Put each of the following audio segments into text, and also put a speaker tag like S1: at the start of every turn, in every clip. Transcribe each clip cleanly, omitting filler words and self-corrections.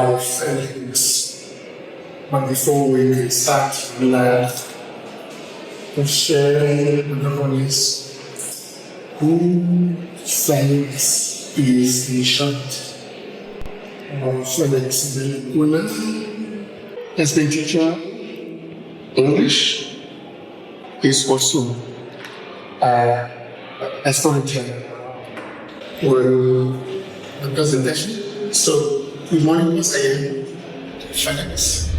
S1: by Felix. But before we start, we'd like to share with the audience who Felix is in short. Felix has been teacher English. He's also a storyteller. Well, the presentation. So, good morning once again, Felix.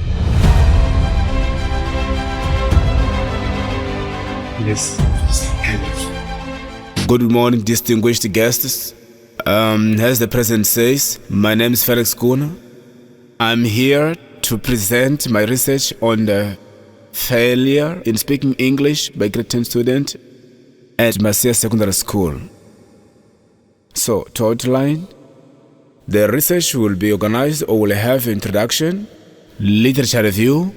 S2: Yes. Good morning, distinguished guests. As the president says, my name is Felix Kuna. I'm here to present my research on the failure in speaking English by grade 10 student at Marcia Secondary School. So, to outline, the research will be organized or will have introduction, literature review,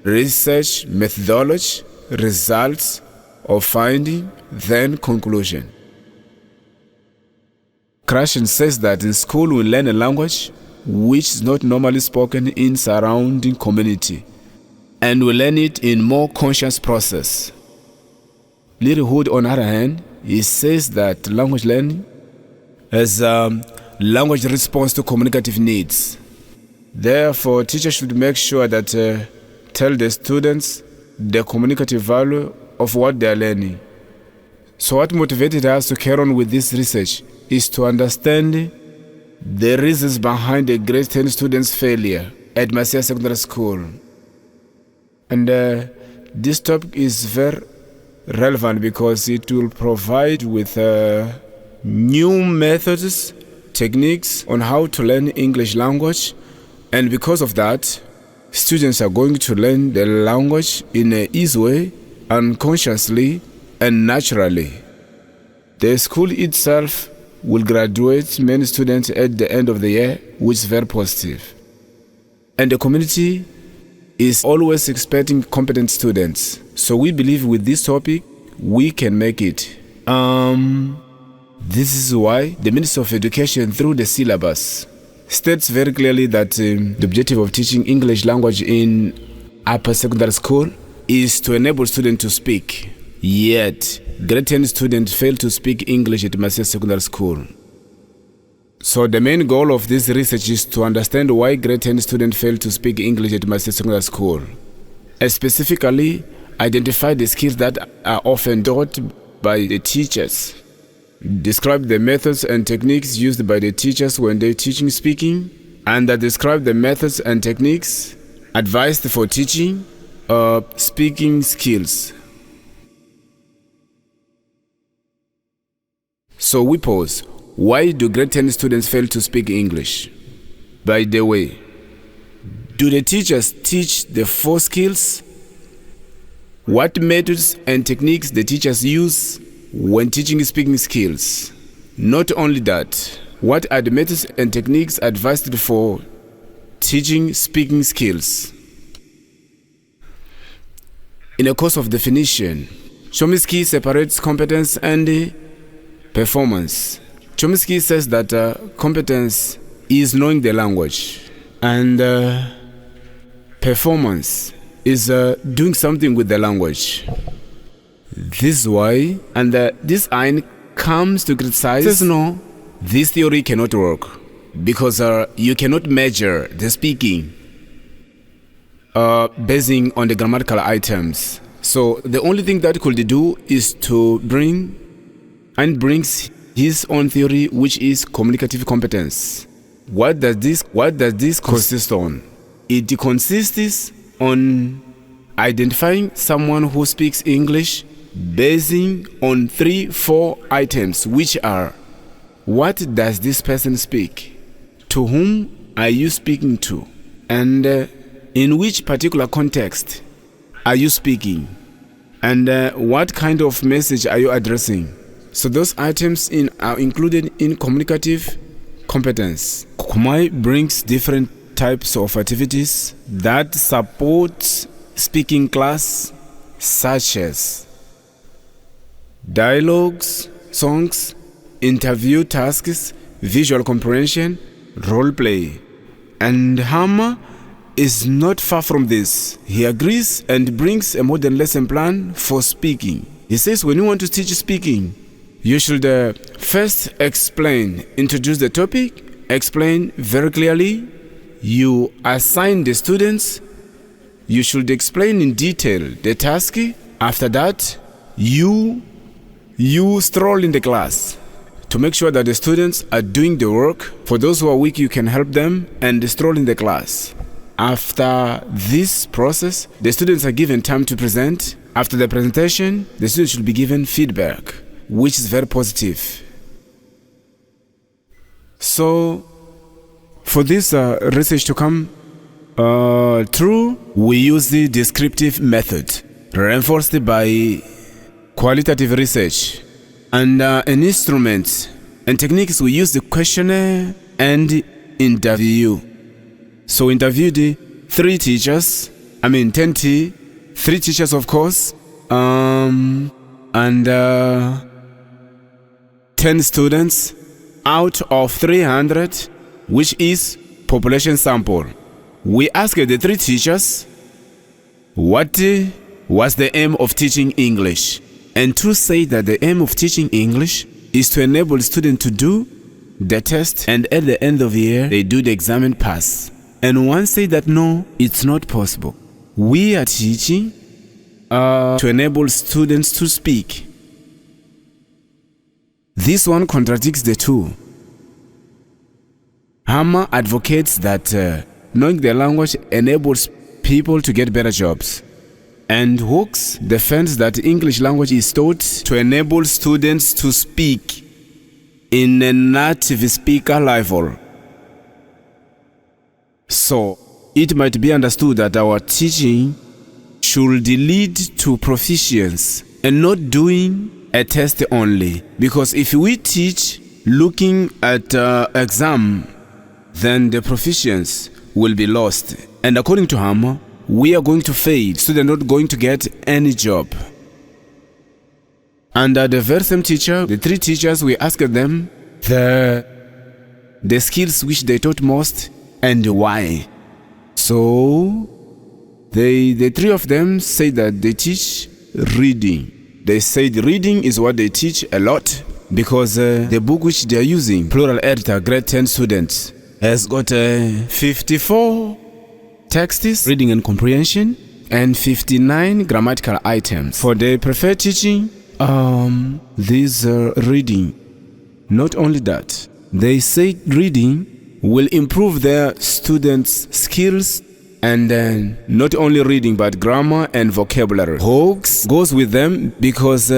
S2: research methodology, results of finding, then conclusion. Krashen says that in school we learn a language which is not normally spoken in surrounding community, and we learn it in more conscious process. Littlehood, on the other hand, he says that language learning as language response to communicative needs. Therefore, teachers should make sure that tell the students the communicative value of what they are learning. So what motivated us to carry on with this research is to understand the reasons behind the grade 10 students' failure at Marcia Secondary School. And this topic is very relevant because it will provide with new methods, techniques on how to learn English language, and because of that, students are going to learn the language in an easy way, unconsciously and naturally. The school itself will graduate many students at the end of the year, which is very positive. And the community is always expecting competent students. So we believe with this topic, we can make it. This is why the Ministry of Education, through the syllabus, states very clearly that the objective of teaching English language in upper secondary school is to enable students to speak. Yet, grade 10 students fail to speak English at Marcia Secondary School. So the main goal of this research is to understand why grade 10 students fail to speak English at Marcia Secondary School. And specifically, identify the skills that are often taught by the teachers. Describe the methods and techniques used by the teachers when they're teaching speaking, and describe the methods and techniques advised for teaching speaking skills. So we pose, why do grade 10 students fail to speak English? By the way, do the teachers teach the 4 skills? What methods and techniques the teachers use when teaching speaking skills? Not only that, what are the methods and techniques advised for teaching speaking skills? In a course of definition, Chomsky separates competence and performance. Chomsky says that competence is knowing the language, and performance is doing something with the language. This is why, and this Ein comes to criticize, says no, this theory cannot work because you cannot measure the speaking basing on the grammatical items. So the only thing that could do is to brings his own theory, which is communicative competence. What does this consist on? It consists on identifying someone who speaks English basing on 3-4 items, which are: what does this person speak? To whom are you speaking to? And in which particular context are you speaking? And what kind of message are you addressing? So those items are included in communicative competence. Kumai brings different types of activities that support speaking class, such as dialogues, songs, interview tasks, visual comprehension, role play. And Hammer is not far from this. He agrees and brings a modern lesson plan for speaking. He says when you want to teach speaking, you should first introduce the topic, explain very clearly. You assign the students. You should explain in detail the task. After that, you stroll in the class to make sure that the students are doing the work. For those who are weak, you can help them and stroll in the class. After this process, the students are given time to present. After the presentation, the students should be given feedback, which is very positive. So, for this research to come true, we use the descriptive method, reinforced by qualitative research. And an instrument and techniques, we use the questionnaire and interview. So interviewed 3 teachers, 3 teachers of course, and 10 students out of 300, which is population sample. We asked the 3 teachers what was the aim of teaching English. And 2 say that the aim of teaching English is to enable students to do the test, and at the end of the year, they do the exam and pass. And 1 say that no, it's not possible. We are teaching to enable students to speak. This one contradicts the 2. Hammer advocates that knowing the language enables people to get better jobs. And Hooks defends that English language is taught to enable students to speak in a native speaker level. So, it might be understood that our teaching should lead to proficiency and not doing a test only. Because if we teach looking at exam, then the proficiency will be lost. And according to Hammer, we are going to fail, so they're not going to get any job. And the very same teacher, the 3 teachers, we asked them the skills which they taught most and why. So the 3 of them say that they teach reading. They said reading is what they teach a lot, because the book which they are using, Plural Editor, grade 10 students, has got 54 texts, reading and comprehension, and 59 grammatical items. For the preferred teaching, these reading. Not only that, they say reading will improve their students' skills, and then not only reading but grammar and vocabulary. Hooks goes with them because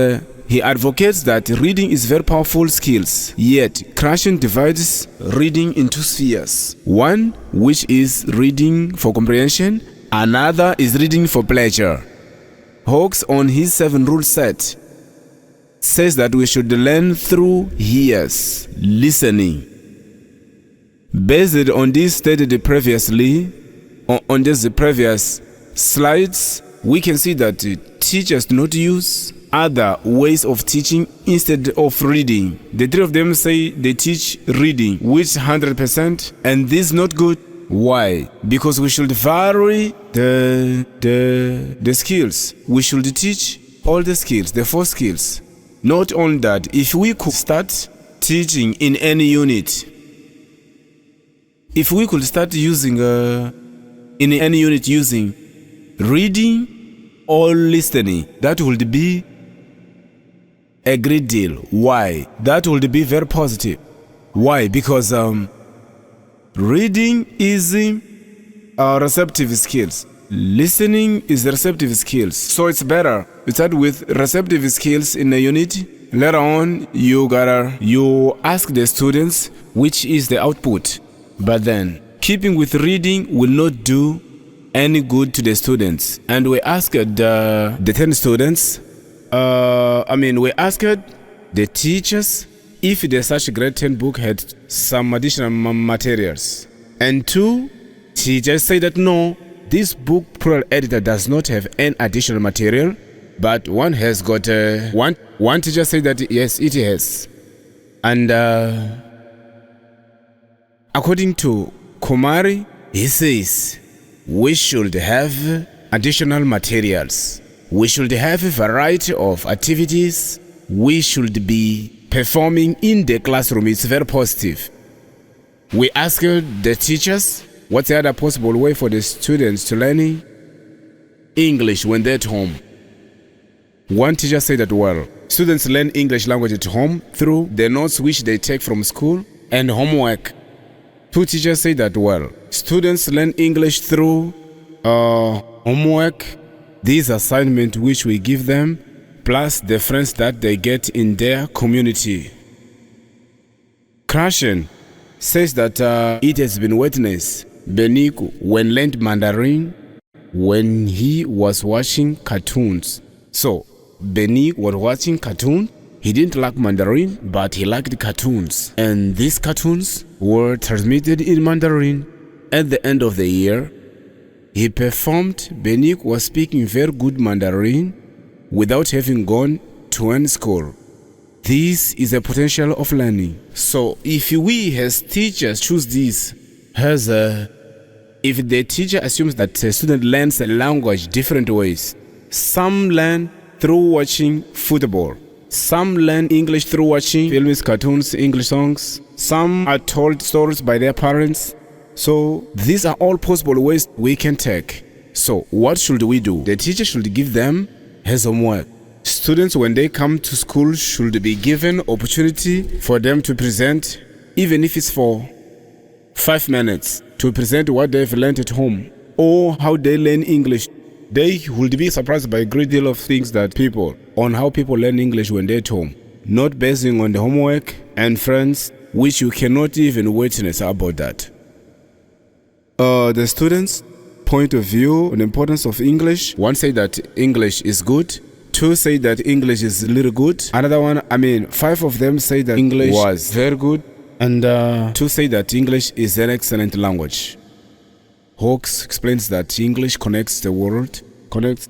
S2: he advocates that reading is very powerful skills, yet Krashen divides reading into spheres. 1, which is reading for comprehension, another is reading for pleasure. Hooks, on his 7-rule set, says that we should learn through ears, listening. Based on this stated previously, on the previous slides, we can see that teachers do not use other ways of teaching instead of reading. The 3 of them say they teach reading, which 100%, and this is not good. Why? Because we should vary the skills. We should teach all the skills, the 4 skills. Not only that, if we could start teaching in any unit, if we could start using in any unit using reading or listening, that would be a great deal. Why? That would be very positive. Why? Because reading is receptive skills. Listening is receptive skills. So it's better to start with receptive skills in a unit. Later on, you ask the students which is the output. But then, keeping with reading will not do any good to the students. And we asked the 10 students, we asked the teachers if the such grade 10 book had some additional materials. And 2 teachers say that no, this book Plural Editor does not have any additional material, but one has got one teacher said that yes, it has. And according to Kumari, He says we should have additional materials. We should have a variety of activities. We should be performing in the classroom. It's very positive. We ask the teachers, what's the other possible way for the students to learn English when they're at home? One teacher said that, well, students learn English language at home through the notes which they take from school and homework. Two teachers say that, well, students learn English through homework, these assignments which we give them, plus the friends that they get in their community. Krashen says that it has been witnessed Beniku when learned Mandarin when he was watching cartoons. So Benik was watching cartoons. He didn't like Mandarin, but he liked cartoons. And these cartoons were transmitted in Mandarin. At the end of the year, he performed. Benik was speaking very good Mandarin without having gone to any school. This is a potential of learning. So if we as teachers choose this if the teacher assumes that a student learns a language different ways, some learn through watching football, some learn English through watching films, cartoons, English songs, some are told stories by their parents. So these are all possible ways we can take. So what should we do? The teacher should give them his homework. Students, when they come to school, should be given opportunity for them to present, even if it's for 5 minutes, to present what they've learned at home or how they learn English. They would be surprised by a great deal of things on how people learn English when they're at home, not basing on the homework and friends, which you cannot even witness about that. The students' point of view on the importance of English. One say that English is good. Two say that English is a little good. Another one, 5 of them say that English was very good. And 2 say that English is an excellent language. Hawkes explains that English connects the world, connects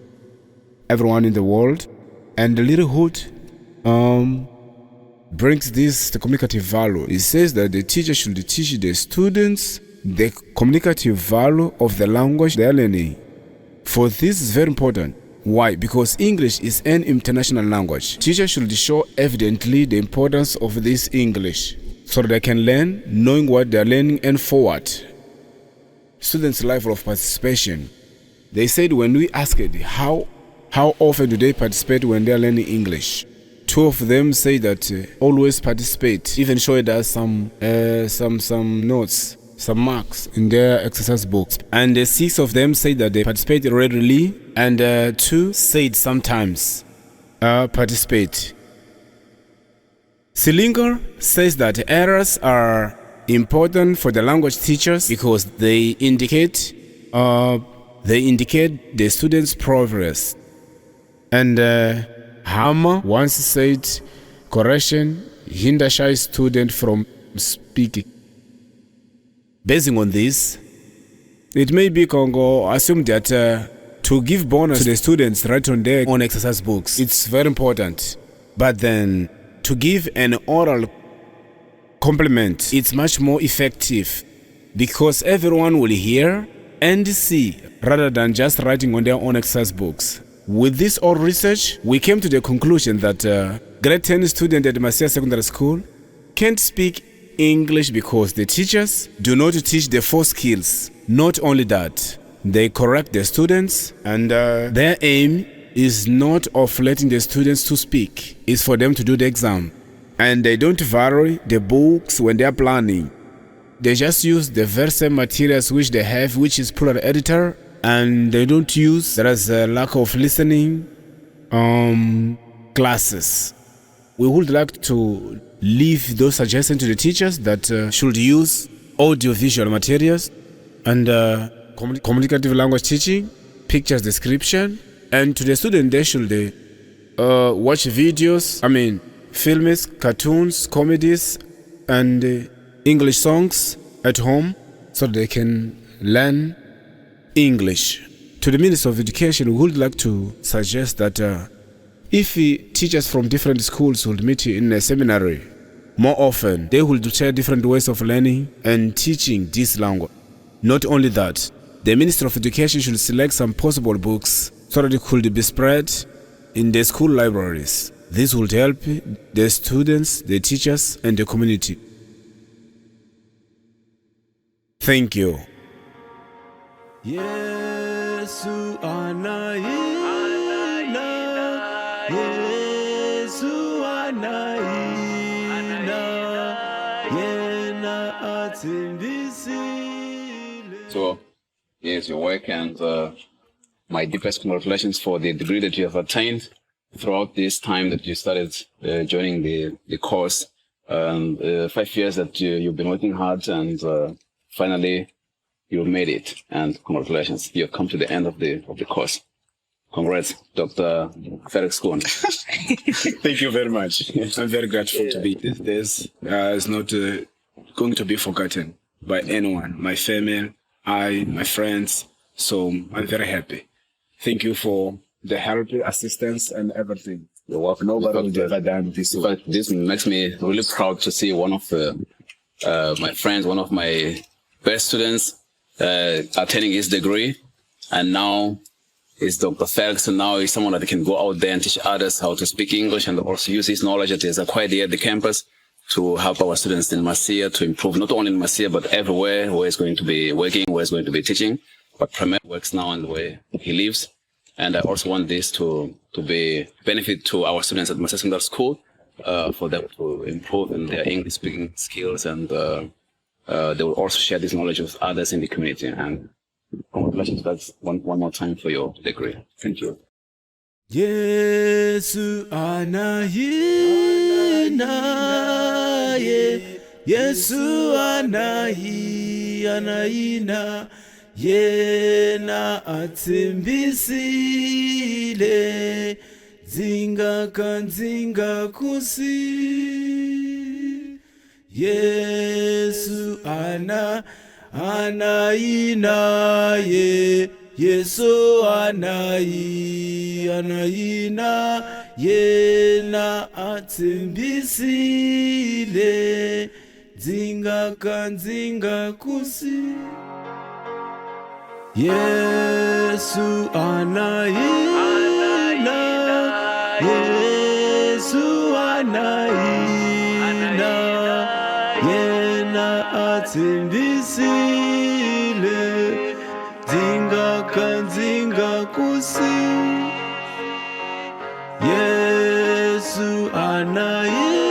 S2: everyone in the world. And the little hood brings this the communicative value. He says that the teacher should teach the students the communicative value of the language they are learning. For this is very important. Why? Because English is an international language. Teachers should show evidently the importance of this English so that they can learn, knowing what they are learning and forward. Students' level of participation. They said when we asked how often do they participate when they are learning English, 2 of them say that always participate, even showed us some notes, some marks in their exercise books. And 6 of them say that they participate regularly, and 2 said sometimes participate. Silinger says that errors are important for the language teachers because they indicate the students' progress. And Hammer once said correction hinder shy student from speaking. Basing on this, it may be Congo assumed that to give bonus to the students right on their own exercise books, it's very important. But then to give an oral compliment, it's much more effective because everyone will hear and see rather than just writing on their own exercise books. With this oral research, we came to the conclusion that grade 10 student at Masia Secondary School can't speak English because the teachers do not teach the 4 skills. Not only that, they correct the students, and their aim is not of letting the students to speak, it's for them to do the exam. And they don't vary the books when they are planning. They just use the very same materials which they have, which is plural editor, and they don't use, there is a lack of listening classes. We would like to leave those suggestions to the teachers that should use audio-visual materials and communicative language teaching, pictures description, and to the student they should watch videos, films, cartoons, comedies, and English songs at home so they can learn English. To the Minister of Education, we would like to suggest that if teachers from different schools would meet in a seminary more often, they would share different ways of learning and teaching this language. Not only that, the Ministry of Education should select some possible books so that it could be spread in the school libraries. This would help the students, the teachers, and the community. Thank you. Yesu anaina, Yesu anaina, yena atimbisile.
S3: So, yes, your work and my deepest congratulations for the degree that you have attained throughout this time that you started joining the course. 5 years that you've been working hard and finally you made it. And congratulations, you have come to the end of the course. Congrats, Dr. Felix.
S2: Thank you very much. I'm very grateful to be this. It's not going to be forgotten by anyone, my family, my friends. So I'm very happy. Thank you for the help, assistance, and everything.
S3: You're welcome.
S2: Nobody would ever done this.
S3: But this makes me really proud to see one of my friends, one of my best students, attaining his degree, and now is Dr. Felix, and now he's someone that can go out there and teach others how to speak English and also use his knowledge that he has acquired here at the campus to help our students in Masia to improve, not only in Masia, but everywhere where he's going to be working, where he's going to be teaching, but primarily works now and where he lives. And I also want this to be benefit to our students at Masia Secondary School, for them to improve in their English speaking skills, and they will also share this knowledge with others in the community. And congratulations, that's one more time for your degree. Thank you.
S2: Yesu anaina, Yesu anaina, yena atimbisile, zinga kanzinga kusi. Yesu anaina, Yesu anaina, yena atimbisile, zinga kanzinga kusi. Yesu anaina, Yesu anaina, yena atimbisile, zinga kanzinga kusi. Yesu anaina.